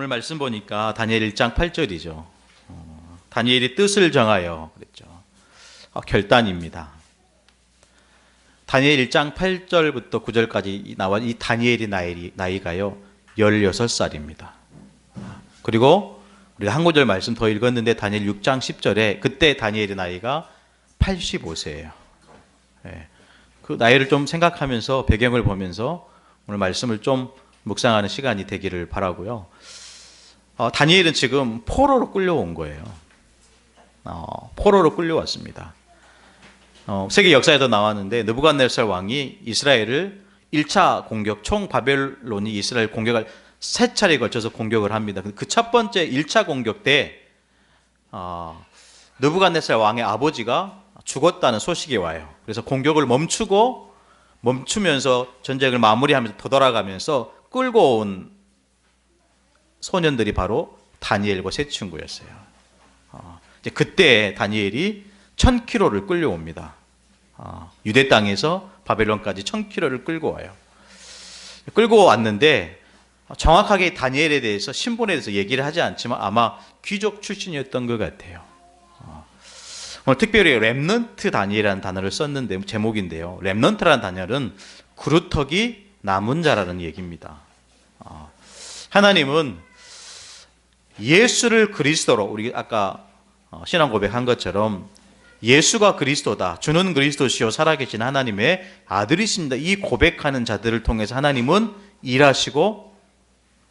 오늘 말씀 보니까 다니엘 1장 8절이죠. 다니엘이 뜻을 정하여 그랬죠. 결단입니다. 다니엘 1장 8절부터 9절까지 나와 이 다니엘의 나이가요 16살입니다. 그리고 우리가 한 구절 말씀 더 읽었는데 다니엘 6장 10절에 그때 다니엘의 나이가 85세예요. 그 나이를 좀 생각하면서 배경을 보면서 오늘 말씀을 좀 묵상하는 시간이 되기를 바라고요. 다니엘은 지금 포로로 끌려온 거예요. 포로로 끌려왔습니다. 세계 역사에도 나왔는데 느부갓네살 왕이 이스라엘을 1차 공격, 총 바벨론이 이스라엘 공격을 3차례에 걸쳐서 공격을 합니다. 그 첫 번째 1차 공격 때 느부갓네살 왕의 아버지가 죽었다는 소식이 와요. 그래서 공격을 멈추면서 전쟁을 마무리하면서 되돌아가면서 끌고 온 소년들이 바로 다니엘과 세 친구였어요. 이제 그때 다니엘이 1000km를 끌려옵니다. 유대 땅에서 바벨론까지 1000km를 끌고 와요. 끌고 왔는데 정확하게 다니엘에 대해서 신분에 대해서 얘기를 하지 않지만 아마 귀족 출신이었던 것 같아요. 오늘 특별히 렘넌트 다니엘이라는 단어를 썼는데 제목인데요. 렘넌트라는 단어는 그루터기 남은 자라는 얘기입니다. 하나님은 예수를 그리스도로 우리 아까 신앙 고백한 것처럼 예수가 그리스도다. 주는 그리스도시요 살아계신 하나님의 아들이십니다. 이 고백하는 자들을 통해서 하나님은 일하시고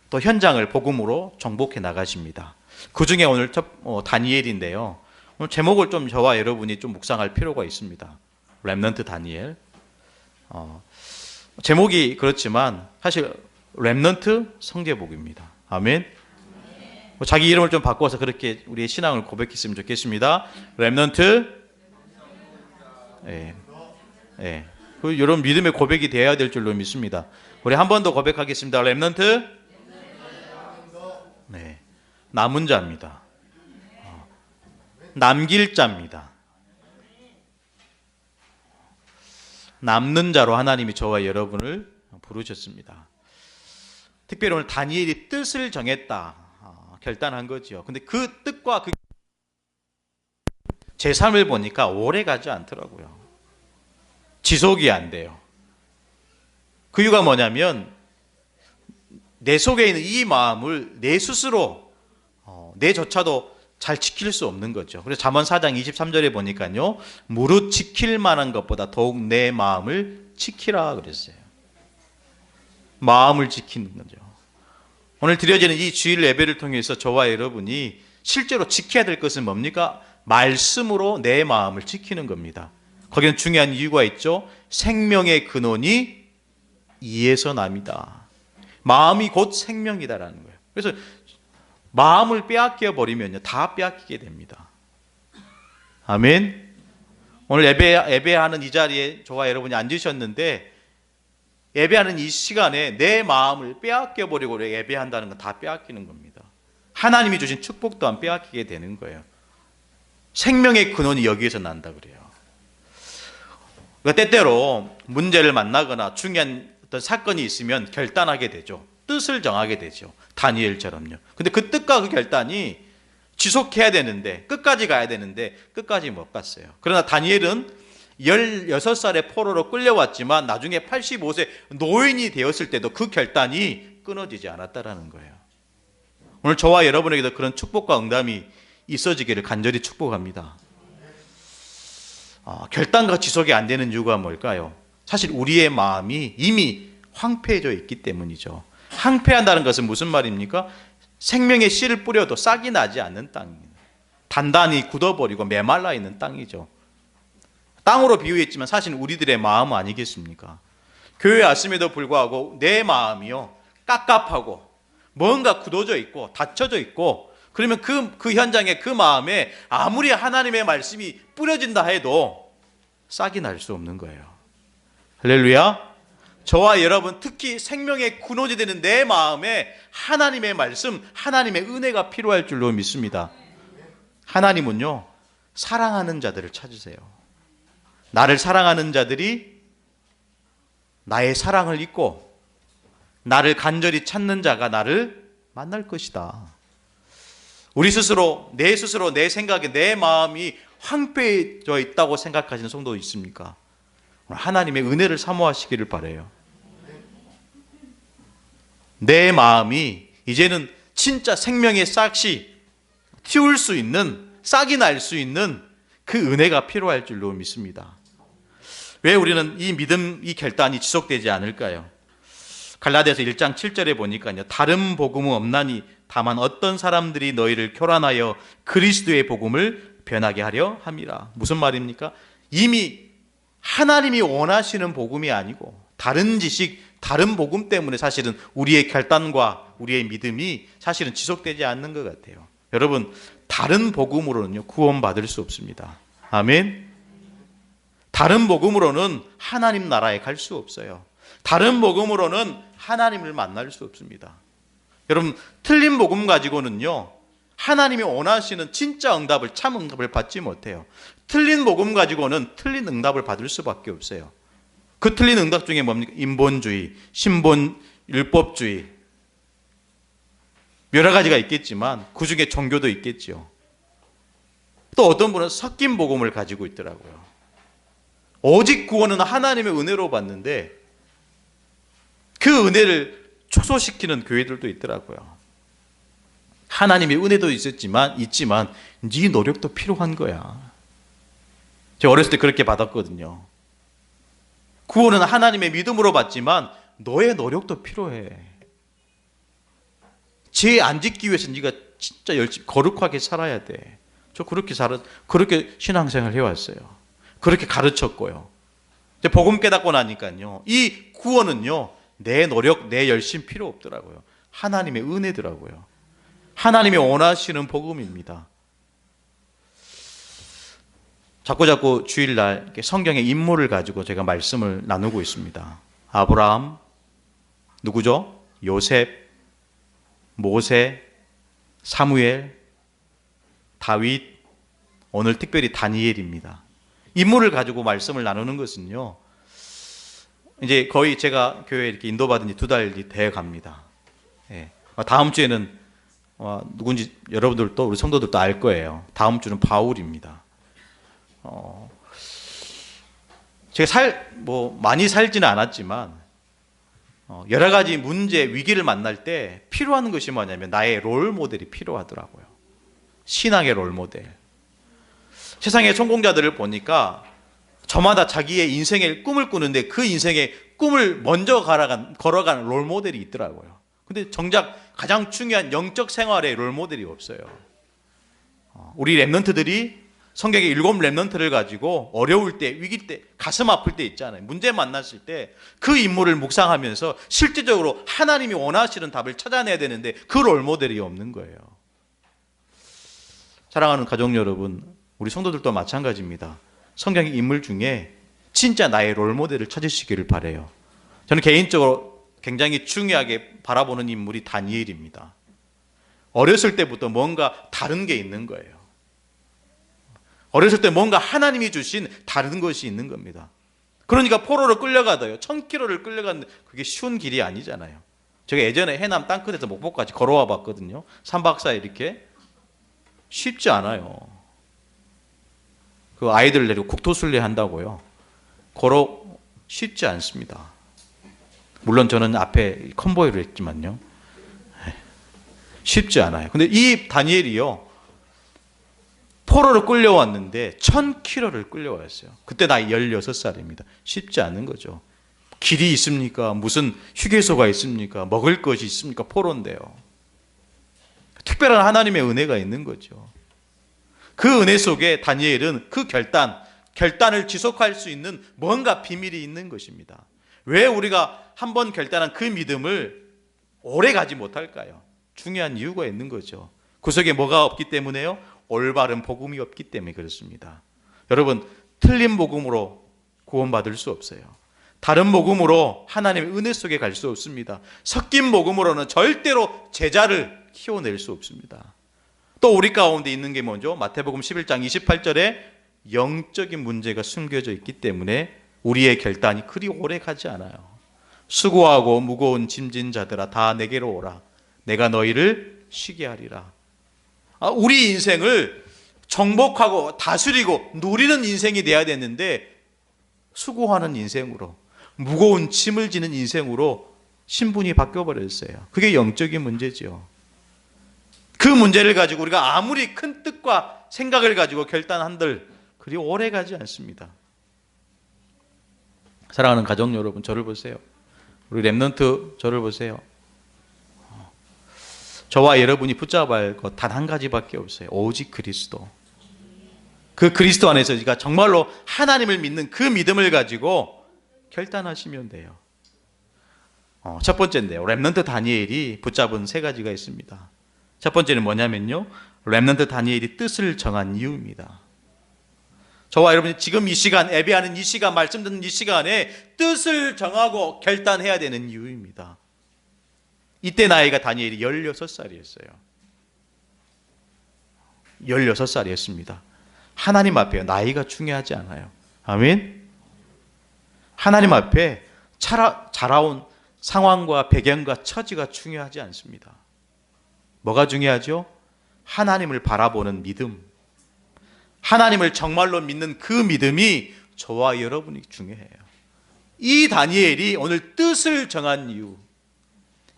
또 현장을 복음으로 정복해 나가십니다. 그 중에 오늘 다니엘인데요. 오늘 제목을 좀 저와 여러분이 좀 묵상할 필요가 있습니다. 렘넌트 다니엘. 제목이 그렇지만 사실 렘넌트 성제복입니다. 아멘. 자기 이름을 좀 바꿔서 그렇게 우리의 신앙을 고백했으면 좋겠습니다. 렘넌트. 이런 믿음의 고백이 되어야 될 줄로 믿습니다. 우리 한 번 더 고백하겠습니다. 렘넌트. 남은 자입니다. 남길 자입니다. 남는 자로 하나님이 저와 여러분을 부르셨습니다. 특별히 오늘 다니엘이 뜻을 정했다. 결단한 거죠. 근데 그 뜻과 제 삶을 보니까 오래 가지 않더라고요. 지속이 안 돼요. 그 이유가 뭐냐면 내 속에 있는 이 마음을 내 스스로 내조차도 잘 지킬 수 없는 거죠. 그래서 잠언 4장 23절에 보니까요. 무릇 지킬 만한 것보다 더욱 내 마음을 지키라 그랬어요. 마음을 지키는 거죠. 오늘 드려지는 이 주일 예배를 통해서 저와 여러분이 실제로 지켜야 될 것은 뭡니까? 말씀으로 내 마음을 지키는 겁니다. 거기는 중요한 이유가 있죠. 생명의 근원이 이에서 납니다. 마음이 곧 생명이다라는 거예요. 그래서 마음을 빼앗겨 버리면요, 다 빼앗기게 됩니다. 아멘. 오늘 예배하는 이 자리에 저와 여러분이 앉으셨는데 예배하는 이 시간에 내 마음을 빼앗겨 버리고 예배한다는 건 다 빼앗기는 겁니다. 하나님이 주신 축복 또한 빼앗기게 되는 거예요. 생명의 근원이 여기에서 난다 그래요. 그러니까 때때로 문제를 만나거나 중요한 어떤 사건이 있으면 결단하게 되죠. 뜻을 정하게 되죠. 다니엘처럼요. 근데 그 뜻과 그 결단이 지속해야 되는데 끝까지 가야 되는데 끝까지 못 갔어요. 그러나 다니엘은 16살의 포로로 끌려왔지만 나중에 85세 노인이 되었을 때도 그 결단이 끊어지지 않았다라는 거예요. 오늘 저와 여러분에게도 그런 축복과 응답이 있어지기를 간절히 축복합니다. 결단과 지속이 안 되는 이유가 뭘까요? 사실 우리의 마음이 이미 황폐해져 있기 때문이죠. 황폐한다는 것은 무슨 말입니까? 생명의 씨를 뿌려도 싹이 나지 않는 땅입니다. 단단히 굳어버리고 메말라 있는 땅이죠. 땅으로 비유했지만 사실 우리들의 마음 아니겠습니까? 교회에 왔음에도 불구하고 내 마음이요 깝깝하고 뭔가 굳어져 있고 닫혀져 있고 그러면 그 현장에 그 마음에 아무리 하나님의 말씀이 뿌려진다 해도 싹이 날 수 없는 거예요. 할렐루야. 저와 여러분 특히 생명의 근원이 되는 내 마음에 하나님의 말씀, 하나님의 은혜가 필요할 줄로 믿습니다. 하나님은요 사랑하는 자들을 찾으세요. 나를 사랑하는 자들이 나의 사랑을 잊고 나를 간절히 찾는 자가 나를 만날 것이다. 우리 스스로, 내 생각에, 내 마음이 황폐해져 있다고 생각하시는 성도 있습니까? 하나님의 은혜를 사모하시기를 바라요. 내 마음이 이제는 진짜 생명의 싹이 틔울 수 있는, 싹이 날 수 있는 그 은혜가 필요할 줄로 믿습니다. 왜 우리는 이 믿음, 이 결단이 지속되지 않을까요? 갈라디아서 1장 7절에 보니까요, 다른 복음은 없나니 다만 어떤 사람들이 너희를 교란하여 그리스도의 복음을 변하게 하려 함이라. 무슨 말입니까? 이미 하나님이 원하시는 복음이 아니고 다른 지식, 다른 복음 때문에 사실은 우리의 결단과 우리의 믿음이 사실은 지속되지 않는 것 같아요. 여러분, 다른 복음으로는요, 구원받을 수 없습니다. 아멘. 다른 복음으로는 하나님 나라에 갈 수 없어요. 다른 복음으로는 하나님을 만날 수 없습니다. 여러분, 틀린 복음 가지고는요, 하나님이 원하시는 진짜 응답을, 참 응답을 받지 못해요. 틀린 복음 가지고는 틀린 응답을 받을 수밖에 없어요. 그 틀린 응답 중에 뭡니까? 인본주의, 신본, 율법주의, 여러 가지가 있겠지만 그 중에 종교도 있겠죠. 또 어떤 분은 섞인 복음을 가지고 있더라고요. 오직 구원은 하나님의 은혜로 받는데 그 은혜를 축소시키는 교회들도 있더라고요. 하나님의 은혜도 있지만 네 노력도 필요한 거야. 제가 어렸을 때 그렇게 받았거든요. 구원은 하나님의 믿음으로 받지만 너의 노력도 필요해. 죄 안 짓기 위해서 네가 진짜 열심히 거룩하게 살아야 돼. 저 그렇게 신앙생활 해왔어요. 그렇게 가르쳤고요. 이제 복음 깨닫고 나니까요, 이 구원은요, 내 노력, 내 열심 필요 없더라고요. 하나님의 은혜더라고요. 하나님이 원하시는 복음입니다. 자꾸 주일날 성경의 인물을 가지고 제가 말씀을 나누고 있습니다. 아브라함, 누구죠? 요셉, 모세, 사무엘, 다윗, 오늘 특별히 다니엘입니다. 인물을 가지고 말씀을 나누는 것은요, 이제 거의 제가 교회에 이렇게 인도받은 지 2달이 돼 갑니다. 예. 다음 주에는 누군지 여러분들도, 우리 성도들도 알 거예요. 다음 주는 바울입니다. 제가 많이 살지는 않았지만, 여러 가지 문제, 위기를 만날 때 필요한 것이 뭐냐면 나의 롤 모델이 필요하더라고요. 신앙의 롤 모델. 세상의 성공자들을 보니까 저마다 자기의 인생의 꿈을 꾸는데 그 인생의 꿈을 먼저 걸어간 롤 모델이 있더라고요. 근데 정작 가장 중요한 영적 생활의 롤 모델이 없어요. 우리 랩런트들이 성경의 7 랩런트를 가지고 어려울 때, 위기 때, 가슴 아플 때 있잖아요. 문제 만났을 때 그 인물을 묵상하면서 실질적으로 하나님이 원하시는 답을 찾아내야 되는데 그 롤 모델이 없는 거예요. 사랑하는 가족 여러분, 우리 성도들도 마찬가지입니다. 성경의 인물 중에 진짜 나의 롤 모델을 찾으시기를 바라요. 저는 개인적으로 굉장히 중요하게 바라보는 인물이 다니엘입니다. 어렸을 때부터 뭔가 다른 게 있는 거예요. 어렸을 때 뭔가 하나님이 주신 다른 것이 있는 겁니다. 그러니까 포로로 끌려가다요. 1000km를 끌려갔는데 그게 쉬운 길이 아니잖아요. 제가 예전에 해남 땅끝에서 목포까지 걸어와 봤거든요. 3박 4일 이렇게. 쉽지 않아요. 그 아이들 데리고 국토순례 한다고요. 쉽지 않습니다. 물론 저는 앞에 컨보이를 했지만요. 쉽지 않아요. 근데 이 다니엘이요, 포로로 끌려왔는데 1000km를 끌려왔어요. 그때 나이 16살입니다. 쉽지 않은 거죠. 길이 있습니까? 무슨 휴게소가 있습니까? 먹을 것이 있습니까? 포로인데요. 특별한 하나님의 은혜가 있는 거죠. 그 은혜 속에 다니엘은 그 결단을 지속할 수 있는 뭔가 비밀이 있는 것입니다. 왜 우리가 한번 결단한 그 믿음을 오래 가지 못할까요? 중요한 이유가 있는 거죠. 그 속에 뭐가 없기 때문에요? 올바른 복음이 없기 때문에 그렇습니다. 여러분, 틀린 복음으로 구원받을 수 없어요. 다른 복음으로 하나님의 은혜 속에 갈 수 없습니다. 섞인 복음으로는 절대로 제자를 키워낼 수 없습니다. 또 우리 가운데 있는 게 뭐죠? 마태복음 11장 28절에 영적인 문제가 숨겨져 있기 때문에 우리의 결단이 그리 오래 가지 않아요. 수고하고 무거운 짐진 자들아 다 내게로 오라. 내가 너희를 쉬게 하리라. 우리 인생을 정복하고 다스리고 누리는 인생이 돼야 되는데 수고하는 인생으로, 무거운 짐을 지는 인생으로 신분이 바뀌어버렸어요. 그게 영적인 문제죠. 그 문제를 가지고 우리가 아무리 큰 뜻과 생각을 가지고 결단한들 그리 오래 가지 않습니다. 사랑하는 가족 여러분, 저를 보세요. 우리 렘넌트 저를 보세요. 저와 여러분이 붙잡아야 할 것 단 한 가지밖에 없어요. 오직 그리스도. 그 그리스도 안에서 우리가 정말로 하나님을 믿는 그 믿음을 가지고 결단하시면 돼요. 첫 번째인데요, 렘넌트 다니엘이 붙잡은 세 가지가 있습니다. 첫 번째는 뭐냐면요, 렘넌트 다니엘이 뜻을 정한 이유입니다. 저와 여러분이 지금 이 시간, 예배하는 이 시간, 말씀 듣는 이 시간에 뜻을 정하고 결단해야 되는 이유입니다. 이때 나이가 다니엘이 16살이었어요. 16살이었습니다. 하나님 앞에 나이가 중요하지 않아요. 아멘. 하나님 앞에 자라온 상황과 배경과 처지가 중요하지 않습니다. 뭐가 중요하죠? 하나님을 바라보는 믿음, 하나님을 정말로 믿는 그 믿음이 저와 여러분이 중요해요. 이 다니엘이 오늘 뜻을 정한 이유,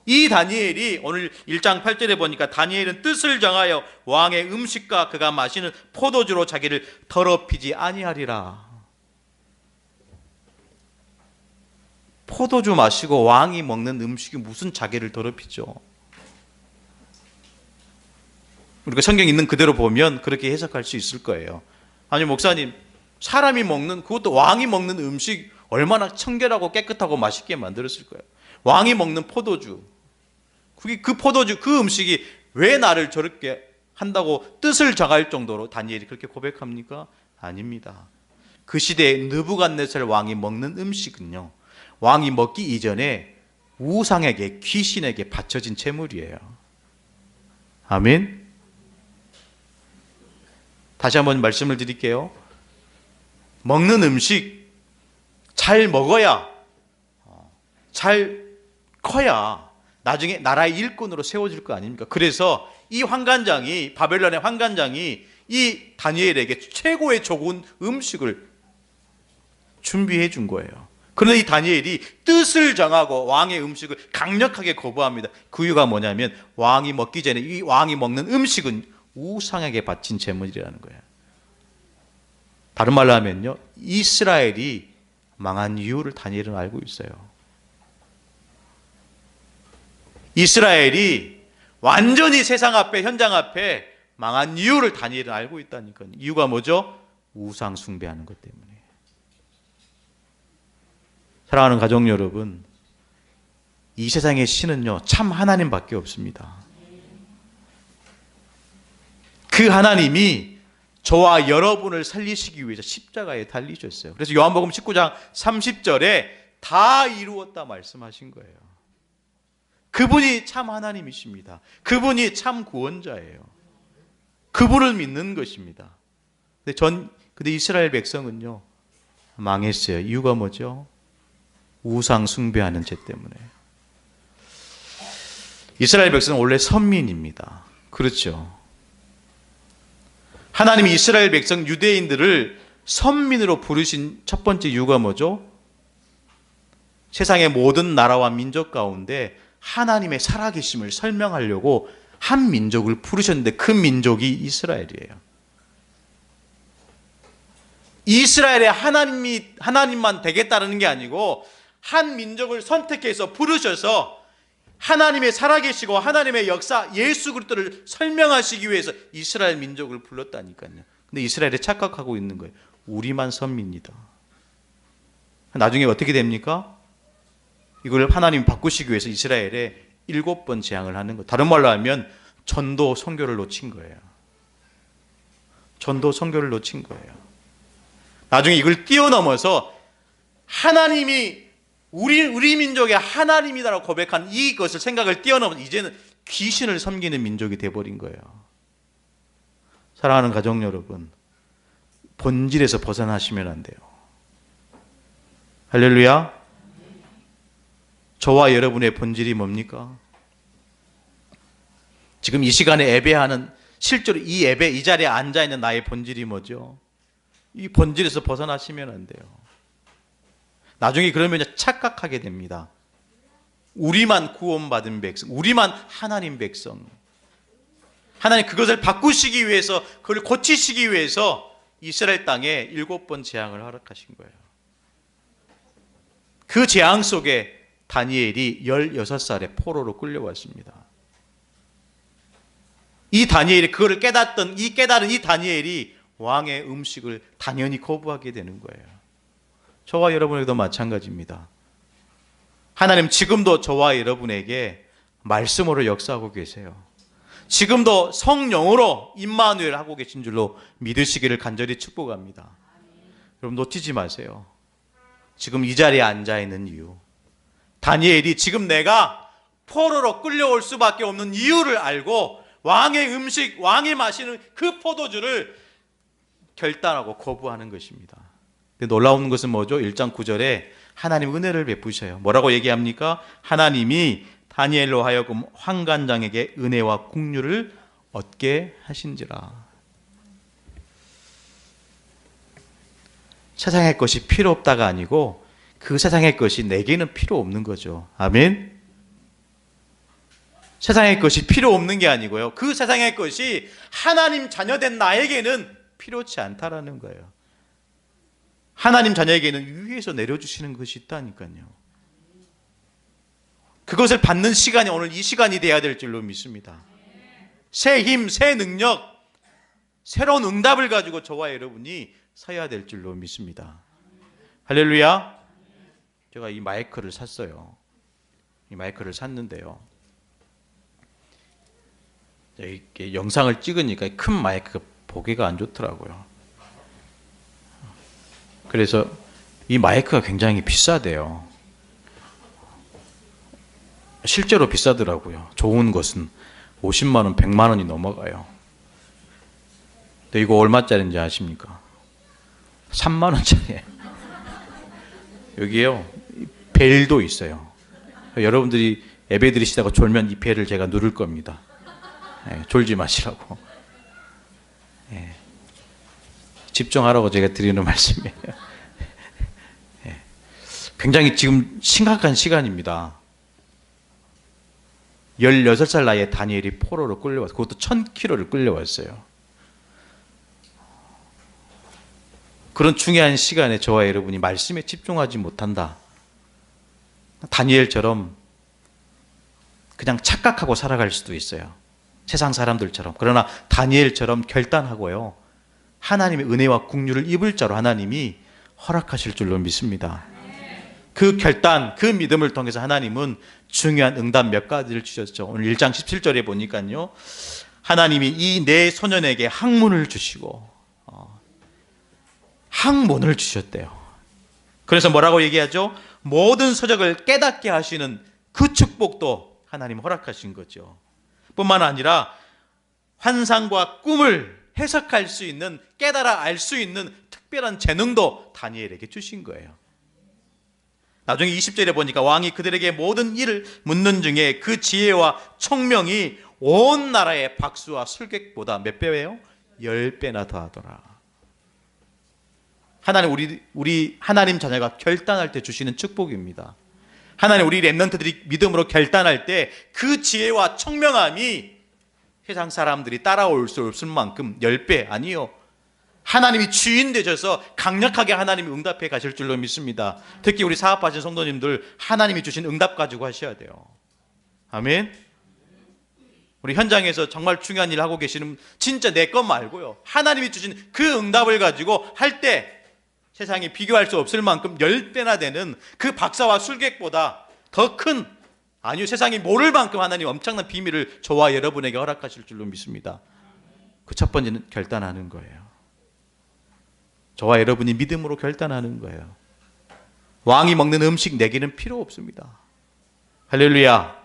이 다니엘이 오늘 1장 8절에 보니까 다니엘은 뜻을 정하여 왕의 음식과 그가 마시는 포도주로 자기를 더럽히지 아니하리라. 포도주 마시고 왕이 먹는 음식이 무슨 자기를 더럽히죠? 우리가 성경 있는 그대로 보면 그렇게 해석할 수 있을 거예요. 아니 목사님, 사람이 먹는, 그것도 왕이 먹는 음식 얼마나 청결하고 깨끗하고 맛있게 만들었을 거예요. 왕이 먹는 포도주, 그 포도주, 그 음식이 왜 나를 저렇게 한다고 뜻을 정할 정도로 다니엘이 그렇게 고백합니까? 아닙니다. 그 시대에 느부갓네살 왕이 먹는 음식은요, 왕이 먹기 이전에 우상에게, 귀신에게 바쳐진 제물이에요. 아멘. 다시 한번 말씀을 드릴게요. 먹는 음식 잘 먹어야, 잘 커야 나중에 나라의 일꾼으로 세워질 거 아닙니까? 그래서 이 환관장이, 바벨론의 환관장이 이 다니엘에게 최고의 좋은 음식을 준비해 준 거예요. 그런데 이 다니엘이 뜻을 정하고 왕의 음식을 강력하게 거부합니다. 그 이유가 뭐냐면 왕이 먹기 전에 이 왕이 먹는 음식은 우상에게 바친 제물이라는 거예요. 다른 말로 하면요, 이스라엘이 망한 이유를 다니엘은 알고 있어요. 이스라엘이 완전히 세상 앞에, 현장 앞에 망한 이유를 다니엘은 알고 있다니까요. 이유가 뭐죠? 우상 숭배하는 것 때문에. 사랑하는 가족 여러분, 이 세상의 신은요, 참 하나님밖에 없습니다. 그 하나님이 저와 여러분을 살리시기 위해서 십자가에 달리셨어요. 그래서 요한복음 19장 30절에 다 이루었다 말씀하신 거예요. 그분이 참 하나님이십니다. 그분이 참 구원자예요. 그분을 믿는 것입니다. 근데 이스라엘 백성은요, 망했어요. 이유가 뭐죠? 우상 숭배하는 죄 때문에. 이스라엘 백성은 원래 선민입니다. 그렇죠. 하나님이 이스라엘 백성 유대인들을 선민으로 부르신 첫 번째 이유가 뭐죠? 세상의 모든 나라와 민족 가운데 하나님의 살아계심을 설명하려고 한 민족을 부르셨는데 그 민족이 이스라엘이에요. 이스라엘의 하나님만 되겠다는 게 아니고 한 민족을 선택해서 부르셔서 하나님의 살아계시고 하나님의 역사, 예수 그리스도를 설명하시기 위해서 이스라엘 민족을 불렀다니까요. 근데 이스라엘에 착각하고 있는 거예요. 우리만 선민이다. 나중에 어떻게 됩니까? 이걸 하나님 바꾸시기 위해서 이스라엘에 7번 재앙을 하는 거. 다른 말로 하면 전도 선교를 놓친 거예요. 전도 선교를 놓친 거예요. 나중에 이걸 뛰어넘어서 하나님이 우리 민족의 하나님이다라고 고백한 이것을 생각을 뛰어넘어서 이제는 귀신을 섬기는 민족이 돼버린 거예요. 사랑하는 가족 여러분, 본질에서 벗어나시면 안 돼요. 할렐루야. 저와 여러분의 본질이 뭡니까? 지금 이 시간에 예배하는, 실제로 이 예배, 이 자리에 앉아있는 나의 본질이 뭐죠? 이 본질에서 벗어나시면 안 돼요. 나중에 그러면 착각하게 됩니다. 우리만 구원받은 백성, 우리만 하나님 백성. 하나님 그것을 바꾸시기 위해서, 그걸 고치시기 위해서 이스라엘 땅에 7번 재앙을 허락하신 거예요. 그 재앙 속에 다니엘이 16살에 포로로 끌려왔습니다. 이 다니엘이 그거를 깨닫던, 깨달은 이 다니엘이 왕의 음식을 당연히 거부하게 되는 거예요. 저와 여러분에게도 마찬가지입니다. 하나님 지금도 저와 여러분에게 말씀으로 역사하고 계세요. 지금도 성령으로 임마누엘 하고 계신 줄로 믿으시기를 간절히 축복합니다. 여러분 놓치지 마세요. 지금 이 자리에 앉아있는 이유, 다니엘이 지금 내가 포로로 끌려올 수밖에 없는 이유를 알고 왕의 음식, 왕이 마시는 그 포도주를 결단하고 거부하는 것입니다. 근데 놀라운 것은 뭐죠? 1장 9절에 하나님 은혜를 베푸셔요. 뭐라고 얘기합니까? 하나님이 다니엘로 하여금 환관장에게 은혜와 국류를 얻게 하신지라. 세상의 것이 필요 없다가 아니고 그 세상의 것이 내게는 필요 없는 거죠. 아멘. 세상의 것이 필요 없는 게 아니고요, 그 세상의 것이 하나님 자녀된 나에게는 필요치 않다라는 거예요. 하나님 자녀에게는 위에서 내려주시는 것이 있다니까요. 그것을 받는 시간이 오늘 이 시간이 돼야 될 줄로 믿습니다. 새 힘, 새 능력, 새로운 응답을 가지고 저와 여러분이 서야 될 줄로 믿습니다. 할렐루야. 제가 이 마이크를 샀어요. 이 마이크를 샀는데요, 이렇게 영상을 찍으니까 큰 마이크가 보기가 안 좋더라고요. 그래서 이 마이크가 굉장히 비싸대요. 실제로 비싸더라고요. 좋은 것은 50만 원, 100만 원이 넘어가요. 근데 이거 얼마짜리인지 아십니까? 3만 원짜리예요. 여기에요, 벨도 있어요. 여러분들이 예배 드리시다가 졸면 이 벨을 제가 누를 겁니다. 졸지 마시라고. 집중하라고 제가 드리는 말씀이에요. 굉장히 지금 심각한 시간입니다. 16살 나이에 다니엘이 포로로 끌려왔어요. 그것도 1000km를 끌려왔어요. 그런 중요한 시간에 저와 여러분이 말씀에 집중하지 못한다, 다니엘처럼 그냥 착각하고 살아갈 수도 있어요. 세상 사람들처럼. 그러나 다니엘처럼 결단하고요, 하나님의 은혜와 국류를 입을 자로 하나님이 허락하실 줄로 믿습니다. 그 결단, 그 믿음을 통해서 하나님은 중요한 응답 몇 가지를 주셨죠. 오늘 1장 17절에 보니까요, 하나님이 이 네 소년에게 학문을 주시고 학문을 주셨대요. 그래서 뭐라고 얘기하죠? 모든 서적을 깨닫게 하시는 그 축복도 하나님 허락하신 거죠. 뿐만 아니라 환상과 꿈을 해석할 수 있는, 깨달아 알 수 있는 특별한 재능도 다니엘에게 주신 거예요. 나중에 20절에 보니까 왕이 그들에게 모든 일을 묻는 중에 그 지혜와 총명이 온 나라의 박수와 술객보다 몇 배예요? 10배나 더하더라. 하나님, 우리 하나님 자녀가 결단할 때 주시는 축복입니다. 하나님, 우리 렘넌트들이 믿음으로 결단할 때 그 지혜와 청명함이 세상 사람들이 따라올 수 없을 만큼 10배, 아니요, 하나님이 주인 되셔서 강력하게 하나님이 응답해 가실 줄로 믿습니다. 특히 우리 사업하신 성도님들, 하나님이 주신 응답 가지고 하셔야 돼요. 아멘. 우리 현장에서 정말 중요한 일 하고 계시는, 진짜 내 것 말고요, 하나님이 주신 그 응답을 가지고 할 때 세상에 비교할 수 없을 만큼 10배나 되는 그 박사와 술객보다 더 큰, 아니요, 세상이 모를 만큼 하나님 엄청난 비밀을 저와 여러분에게 허락하실 줄로 믿습니다. 그 첫 번째는 결단하는 거예요. 저와 여러분이 믿음으로 결단하는 거예요. 왕이 먹는 음식 내게는 필요 없습니다. 할렐루야.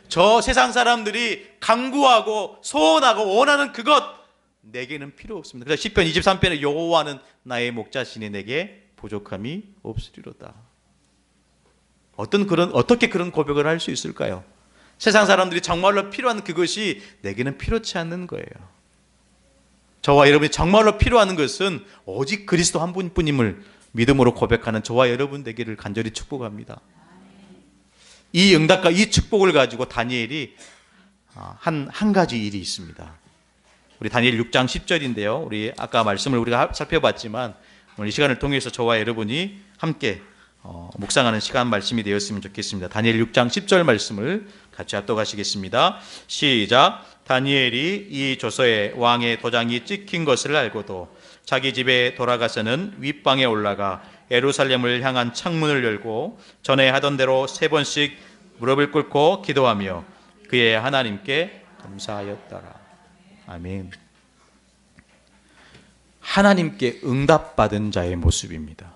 저 세상 사람들이 간구하고 소원하고 원하는 그것 내게는 필요 없습니다. 그래서 시편 23편에 여호와는 나의 목자시니 내게 부족함이 없으리로다. 어떻게 그런 고백을 할 수 있을까요? 세상 사람들이 정말로 필요한 그것이 내게는 필요치 않는 거예요. 저와 여러분이 정말로 필요한 것은 오직 그리스도 한 분뿐임을 믿음으로 고백하는 저와 여러분 되기를 간절히 축복합니다. 이 응답과 이 축복을 가지고 다니엘이 한 가지 일이 있습니다. 우리 다니엘 6장 10절인데요. 우리 아까 말씀을 우리가 살펴봤지만 오늘 이 시간을 통해서 저와 여러분이 함께 묵상하는 시간 말씀이 되었으면 좋겠습니다. 다니엘 6장 10절 말씀을 같이 합독하시겠습니다. 시작. 다니엘이 이 조서에 왕의 도장이 찍힌 것을 알고도 자기 집에 돌아가서는 윗방에 올라가 예루살렘을 향한 창문을 열고 전에 하던 대로 3번씩 무릎을 꿇고 기도하며 그의 하나님께 감사하였더라. 아멘. 하나님께 응답받은 자의 모습입니다.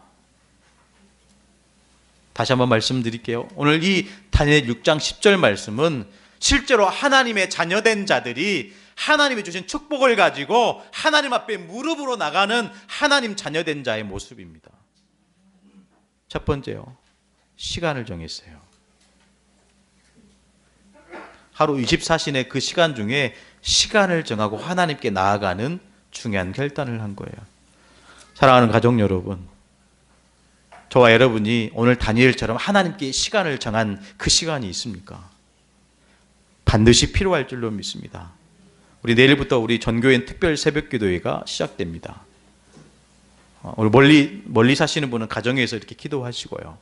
다시 한번 말씀드릴게요. 오늘 이 다니엘 6장 10절 말씀은 실제로 하나님의 자녀된 자들이 하나님이 주신 축복을 가지고 하나님 앞에 무릎으로 나가는 하나님 자녀된 자의 모습입니다. 첫 번째요. 시간을 정했어요. 하루 24시간의 그 시간 중에 시간을 정하고 하나님께 나아가는 중요한 결단을 한 거예요. 사랑하는 가족 여러분, 저와 여러분이 오늘 다니엘처럼 하나님께 시간을 정한 그 시간이 있습니까? 반드시 필요할 줄로 믿습니다. 우리 내일부터 우리 전교인 특별 새벽기도회가 시작됩니다. 오늘 멀리 사시는 분은 가정에서 이렇게 기도하시고요.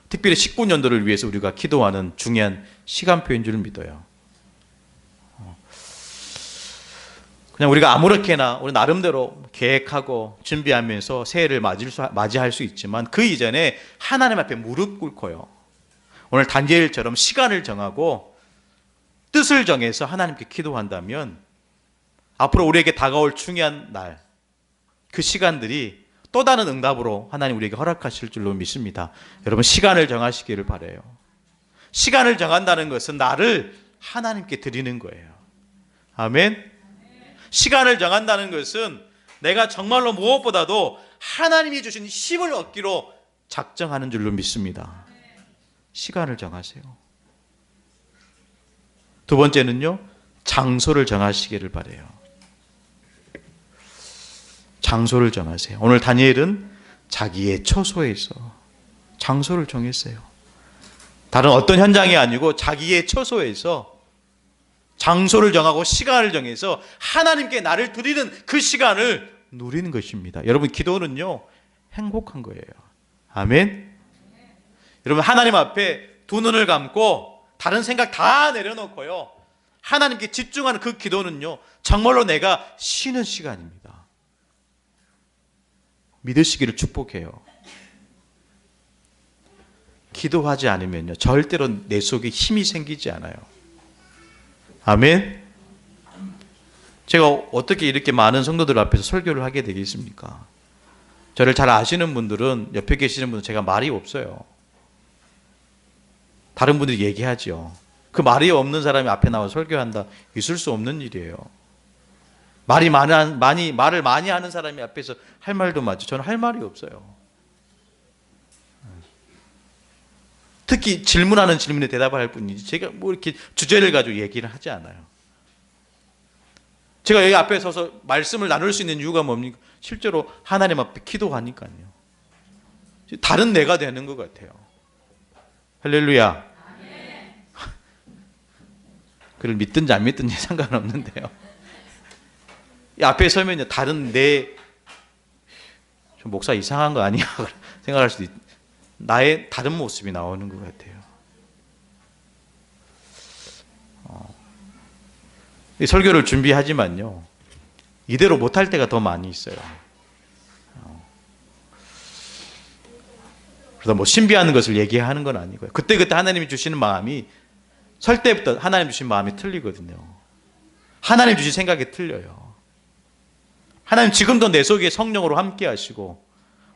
특별히 19년도를 위해서 우리가 기도하는 중요한 시간표인 줄 믿어요. 그냥 우리가 아무렇게나 우리 나름대로 계획하고 준비하면서 새해를 맞이할 수 있지만 그 이전에 하나님 앞에 무릎 꿇고요. 오늘 다니엘처럼 시간을 정하고 뜻을 정해서 하나님께 기도한다면 앞으로 우리에게 다가올 중요한 날, 그 시간들이 또 다른 응답으로 하나님 우리에게 허락하실 줄로 믿습니다. 여러분 시간을 정하시기를 바라요. 시간을 정한다는 것은 나를 하나님께 드리는 거예요. 아멘. 시간을 정한다는 것은 내가 정말로 무엇보다도 하나님이 주신 힘을 얻기로 작정하는 줄로 믿습니다. 시간을 정하세요. 두 번째는요, 장소를 정하시기를 바라요. 장소를 정하세요. 오늘 다니엘은 자기의 처소에서 장소를 정했어요. 다른 어떤 현장이 아니고 자기의 처소에서 장소를 정하고 시간을 정해서 하나님께 나를 드리는 그 시간을 누리는 것입니다. 여러분 기도는요 행복한 거예요. 아멘. 여러분 하나님 앞에 두 눈을 감고 다른 생각 다 내려놓고요 하나님께 집중하는 그 기도는요 정말로 내가 쉬는 시간입니다. 믿으시기를 축복해요. 기도하지 않으면요 절대로 내 속에 힘이 생기지 않아요. 아멘. 제가 어떻게 이렇게 많은 성도들 앞에서 설교를 하게 되겠습니까? 저를 잘 아시는 분들은, 옆에 계시는 분들은 제가 말이 없어요. 다른 분들이 얘기하죠. 그 말이 없는 사람이 앞에 나와 설교한다. 있을 수 없는 일이에요. 말을 많이 하는 사람이 앞에서 할 말도 많죠. 저는 할 말이 없어요. 특히 질문하는 질문에 대답을 할 뿐이지 제가 뭐 이렇게 주제를 가지고 얘기를 하지 않아요. 제가 여기 앞에 서서 말씀을 나눌 수 있는 이유가 뭡니까? 실제로 하나님 앞에 기도하니까요. 다른 내가 되는 것 같아요. 할렐루야. 그를 믿든지 안 믿든지 상관없는데요. 이 앞에 서면요 다른 내 좀 목사 이상한 거 아니야 생각할 수도 있. 나의 다른 모습이 나오는 것 같아요. 이 설교를 준비하지만요 이대로 못할 때가 더 많이 있어요. 그래서 뭐 신비한 것을 얘기하는 건 아니고요. 그때그때 하나님이 주시는 마음이 설 때부터 하나님 주신 마음이 틀리거든요. 하나님 주신 생각이 틀려요. 하나님 지금도 내 속에 성령으로 함께 하시고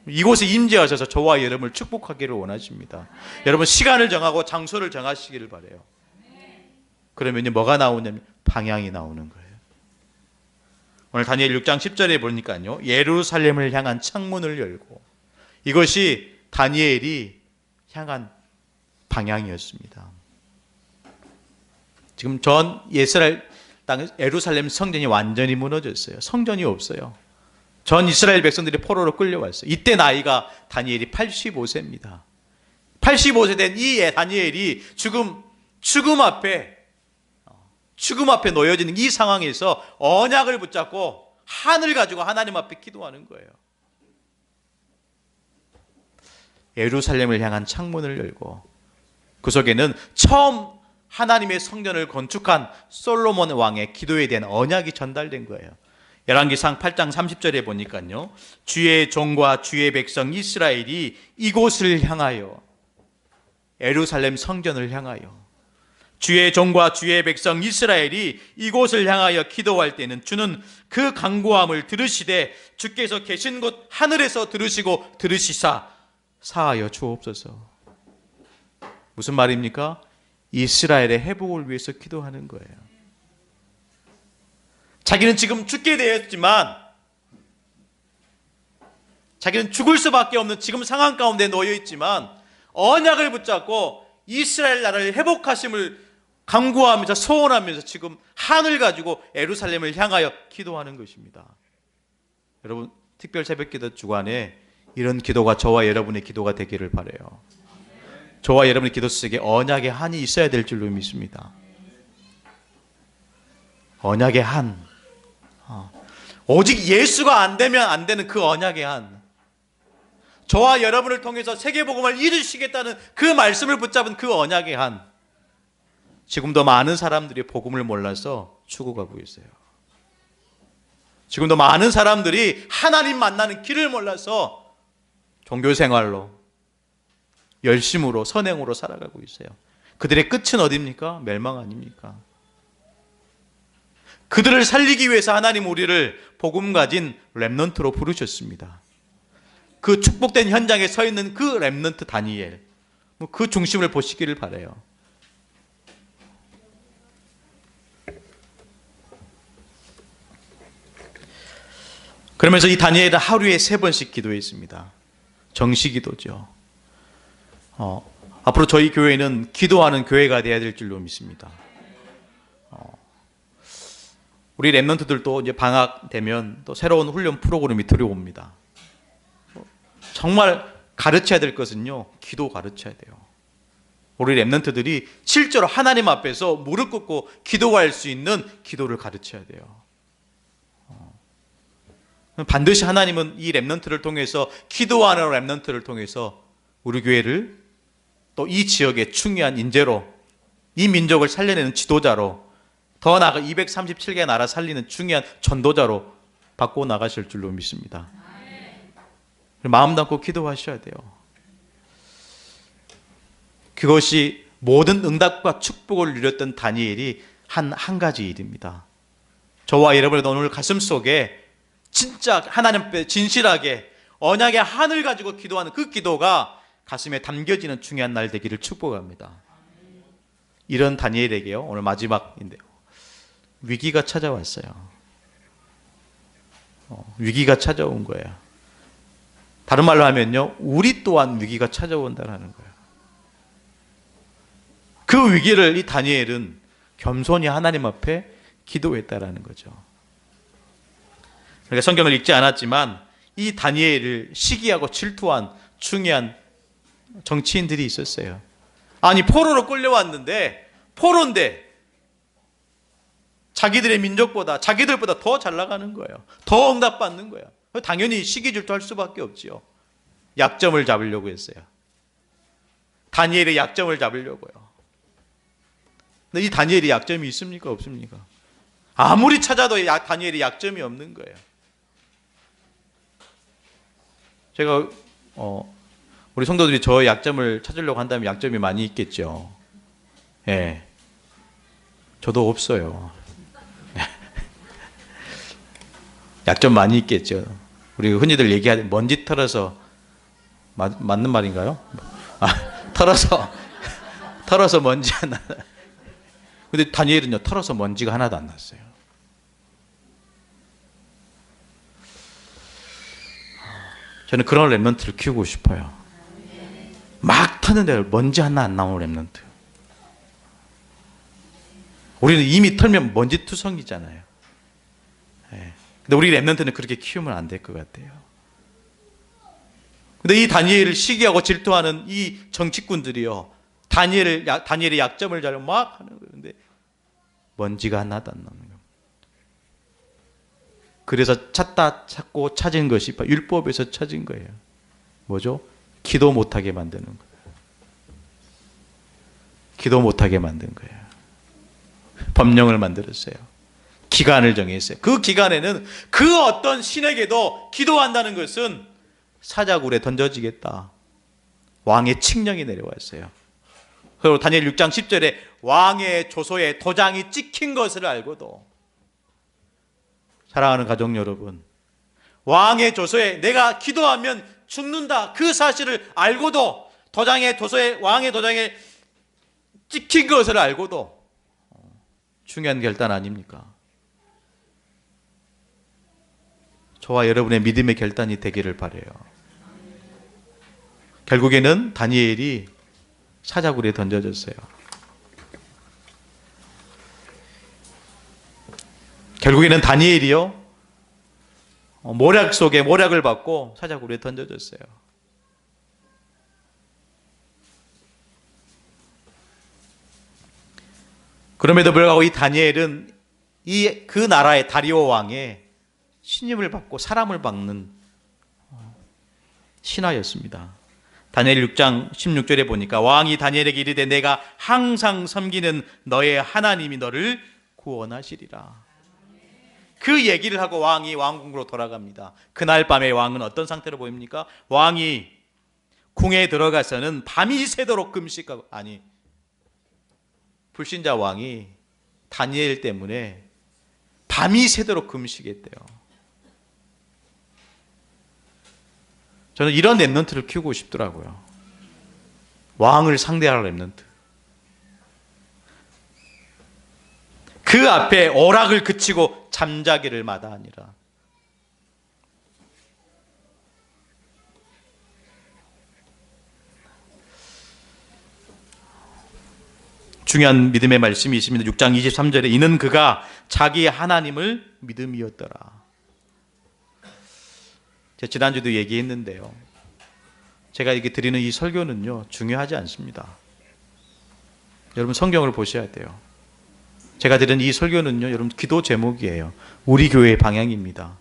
이곳에 임재하셔서 저와 여러분을 축복하기를 원하십니다. 여러분 시간을 정하고 장소를 정하시기를 바라요. 그러면 뭐가 나오냐면 방향이 나오는 거예요. 오늘 다니엘 6장 10절에 보니까요 예루살렘을 향한 창문을 열고 이것이 다니엘이 향한 방향이었습니다. 지금 전 이스라엘 땅 예루살렘 성전이 완전히 무너졌어요. 성전이 없어요. 전 이스라엘 백성들이 포로로 끌려왔어요. 이때 나이가 다니엘이 85세입니다. 85세 된 이 다니엘이 죽음 앞에 놓여지는 이 상황에서 언약을 붙잡고 한을 가지고 하나님 앞에 기도하는 거예요. 예루살렘을 향한 창문을 열고 그 속에는 처음 하나님의 성전을 건축한 솔로몬 왕의 기도에 대한 언약이 전달된 거예요. 열왕기상 8장 30절에 보니까요, 주의 종과 주의 백성 이스라엘이 이곳을 향하여, 예루살렘 성전을 향하여, 주의 종과 주의 백성 이스라엘이 이곳을 향하여 기도할 때는 주는 그 간구함을 들으시되 주께서 계신 곳 하늘에서 들으시고 들으시사 사하여 주옵소서. 무슨 말입니까? 이스라엘의 회복을 위해서 기도하는 거예요. 자기는 지금 죽게 되었지만, 자기는 죽을 수밖에 없는 지금 상황 가운데 놓여 있지만 언약을 붙잡고 이스라엘 나라를 회복하심을 간구하면서 소원하면서 지금 한을 가지고 예루살렘을 향하여 기도하는 것입니다. 여러분, 특별 새벽기도 주간에 이런 기도가 저와 여러분의 기도가 되기를 바라요. 저와 여러분의 기도 속에 언약의 한이 있어야 될 줄로 믿습니다. 언약의 한, 오직 예수가 안 되면 안 되는 그 언약의 한, 저와 여러분을 통해서 세계복음을 이루시겠다는 그 말씀을 붙잡은 그 언약의 한, 지금도 많은 사람들이 복음을 몰라서 죽어가고 있어요. 지금도 많은 사람들이 하나님 만나는 길을 몰라서 종교생활로, 열심으로, 선행으로 살아가고 있어요. 그들의 끝은 어디입니까? 멸망 아닙니까? 그들을 살리기 위해서 하나님 우리를 복음 가진 렘넌트로 부르셨습니다. 그 축복된 현장에 서 있는 그 렘넌트 다니엘, 그 중심을 보시기를 바라요. 그러면서 이 다니엘은 하루에 3번씩 기도했습니다. 정시기도죠. 앞으로 저희 교회는 기도하는 교회가 되어야 될 줄로 믿습니다. 우리 렘넌트들도 이제 방학 되면 또 새로운 훈련 프로그램이 들어옵니다. 정말 가르쳐야 될 것은요, 기도 가르쳐야 돼요. 우리 렘넌트들이 실제로 하나님 앞에서 무릎 꿇고 기도할 수 있는 기도를 가르쳐야 돼요. 반드시 하나님은 이 렘넌트를 통해서, 기도하는 렘넌트를 통해서 우리 교회를 또 이 지역의 중요한 인재로, 이 민족을 살려내는 지도자로, 더 나아가 237개 나라 살리는 중요한 전도자로 바꿔 나가실 줄로 믿습니다. 마음 담고 기도하셔야 돼요. 그것이 모든 응답과 축복을 누렸던 다니엘이 한 가지 일입니다. 저와 여러분의 오늘 가슴 속에 진짜 하나님 앞에 진실하게 언약의 한을 가지고 기도하는 그 기도가 가슴에 담겨지는 중요한 날 되기를 축복합니다. 이런 다니엘에게요, 오늘 마지막인데요, 위기가 찾아왔어요. 위기가 찾아온 거예요. 다른 말로 하면요, 우리 또한 위기가 찾아온다는 거예요. 그 위기를 이 다니엘은 겸손히 하나님 앞에 기도했다라는 거죠. 그러니까 성경을 읽지 않았지만 이 다니엘을 시기하고 질투한 중요한 정치인들이 있었어요. 아니, 포로로 끌려왔는데, 포로인데 자기들의 민족보다, 자기들보다 더 잘 나가는 거예요. 더 응답받는 거예요. 당연히 시기 질투할 수밖에 없지요. 약점을 잡으려고 했어요. 다니엘의 약점을 잡으려고요. 근데 이 다니엘의 약점이 있습니까? 없습니까? 아무리 찾아도 다니엘의 약점이 없는 거예요. 제가 우리 성도들이 저 약점을 찾으려고 한다면 약점이 많이 있겠죠. 예, 저도 없어요. 약점 많이 있겠죠. 우리 흔히들 얘기하는 먼지 털어서, 맞는 말인가요? 털어서 먼지 하나. 근데 다니엘은요, 털어서 먼지가 하나도 안 났어요. 저는 그런 렘넌트를 키우고 싶어요. 막 터는데 먼지 하나 안 나오는 렘넌트. 우리는 이미 털면 먼지투성이잖아요. 예. 근데 우리 랩런트는 그렇게 키우면 안 될 것 같아요. 근데 이 다니엘을 시기하고 질투하는 이 정치꾼들이요, 다니엘의 약점을 잘 막 하는 거예요. 근데 먼지가 하나도 안 나는 거예요. 그래서 찾고 찾은 것이 율법에서 찾은 거예요. 뭐죠? 기도 못하게 만드는 거예요. 기도 못하게 만든 거예요. 법령을 만들었어요. 기간을 정했어요. 그 기간에는 그 어떤 신에게도 기도한다는 것은 사자굴에 던져지겠다. 왕의 칙령이 내려왔어요. 그리고 다니엘 6장 10절에 왕의 조서에 도장이 찍힌 것을 알고도, 사랑하는 가족 여러분, 왕의 조서에 내가 기도하면 죽는다, 그 사실을 알고도, 왕의 도장에 찍힌 것을 알고도 중요한 결단 아닙니까? 저와 여러분의 믿음의 결단이 되기를 바라요. 결국에는 다니엘이 사자굴에 던져졌어요. 결국에는 다니엘이요, 모략 속에 모략을 받고 사자굴에 던져졌어요. 그럼에도 불구하고 이 다니엘은 그 나라의 다리오 왕의 신임을 받고 사람을 막는 신하였습니다. 다니엘 6장 16절에 보니까 왕이 다니엘에게 이르되 내가 항상 섬기는 너의 하나님이 너를 구원하시리라. 그 얘기를 하고 왕이 왕궁으로 돌아갑니다. 그날 밤에 왕은 어떤 상태로 보입니까? 왕이 궁에 들어가서는 밤이 새도록 금식하고, 불신자 왕이 다니엘 때문에 밤이 새도록 금식했대요. 저는 이런 랩런트를 키우고 싶더라고요. 왕을 상대할 랩런트. 그 앞에 오락을 그치고 잠자기를 마다하니라. 중요한 믿음의 말씀이 있습니다. 6장 23절에 이는 그가 자기 하나님을 믿음이었더라. 제가 지난주도 얘기했는데요, 제가 이렇게 드리는 이 설교는요 중요하지 않습니다. 여러분 성경을 보셔야 돼요. 제가 드리는 이 설교는요 여러분 기도 제목이에요. 우리 교회의 방향입니다.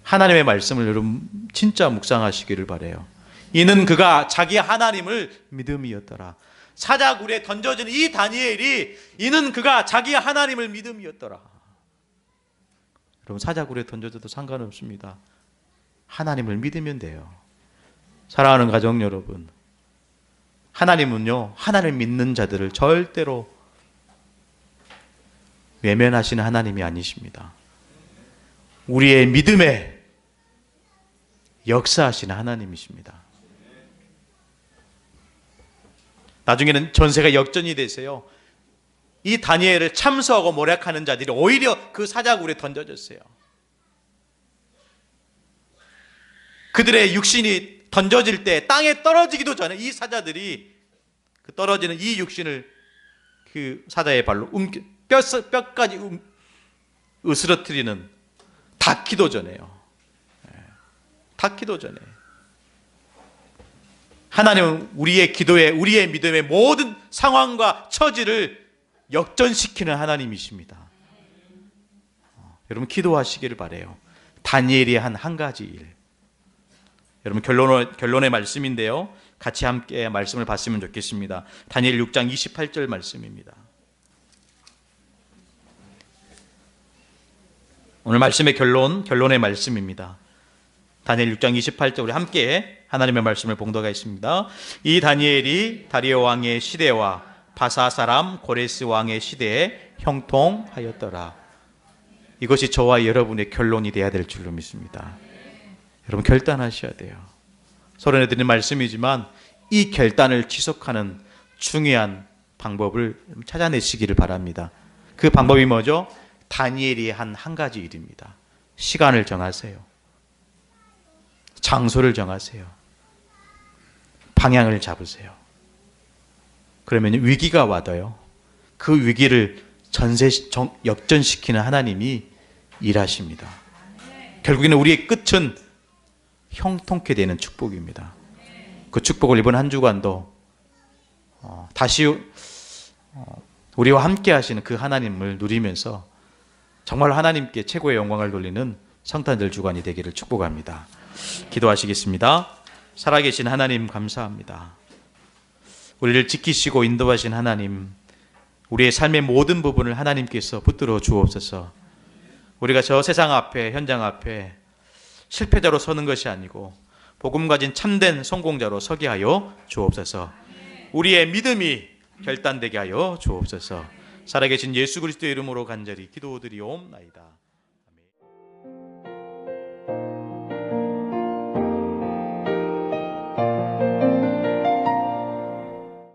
하나님의 말씀을 여러분 진짜 묵상하시기를 바라요. 이는 그가 자기 하나님을 믿음이었더라. 사자굴에 던져진 이 다니엘이 이는 그가 자기 하나님을 믿음이었더라. 여러분 사자굴에 던져져도 상관없습니다. 하나님을 믿으면 돼요. 사랑하는 가족 여러분, 하나님은요 하나님을 믿는 자들을 절대로 외면하시는 하나님이 아니십니다. 우리의 믿음에 역사하시는 하나님이십니다. 나중에는 전세가 역전이 되세요. 이 다니엘을 참수하고 모략하는 자들이 오히려 그 사자굴에 던져졌어요. 그들의 육신이 던져질 때 땅에 떨어지기도 전에 이 사자들이 그 떨어지는 이 육신을 그 사자의 발로 뼈까지 으스러뜨리는, 닿기도 전에요. 닿기도 전에. 하나님은 우리의 기도에, 우리의 믿음의 모든 상황과 처지를 역전시키는 하나님이십니다. 여러분 기도하시기를 바라요. 다니엘이 한 가지 일. 여러분 결론의 말씀인데요, 같이 함께 말씀을 봤으면 좋겠습니다. 다니엘 6장 28절 말씀입니다. 오늘 말씀의 결론의 말씀입니다. 다니엘 6장 28절 우리 함께 하나님의 말씀을 봉독하겠습니다. 이 다니엘이 다리오 왕의 시대와 바사 사람 고레스 왕의 시대에 형통하였더라. 이것이 저와 여러분의 결론이 되어야 될 줄로 믿습니다. 여러분 결단하셔야 돼요. 서론에 드린 말씀이지만 이 결단을 지속하는 중요한 방법을 찾아내시기를 바랍니다. 그 방법이 뭐죠? 다니엘이 한 가지 일입니다. 시간을 정하세요. 장소를 정하세요. 방향을 잡으세요. 그러면 위기가 와도요, 그 위기를 역전시키는 하나님이 일하십니다. 결국에는 우리의 끝은 형통케 되는 축복입니다. 그 축복을 이번 한 주간도 다시 우리와 함께 하시는 그 하나님을 누리면서 정말 하나님께 최고의 영광을 돌리는 성탄절 주간이 되기를 축복합니다. 기도하시겠습니다. 살아계신 하나님 감사합니다. 우리를 지키시고 인도하신 하나님, 우리의 삶의 모든 부분을 하나님께서 붙들어 주옵소서. 우리가 저 세상 앞에, 현장 앞에 실패자로 서는 것이 아니고 복음 가진 참된 성공자로 서게 하여 주옵소서. 우리의 믿음이 결단되게 하여 주옵소서. 살아계신 예수 그리스도의 이름으로 간절히 기도드리옵나이다.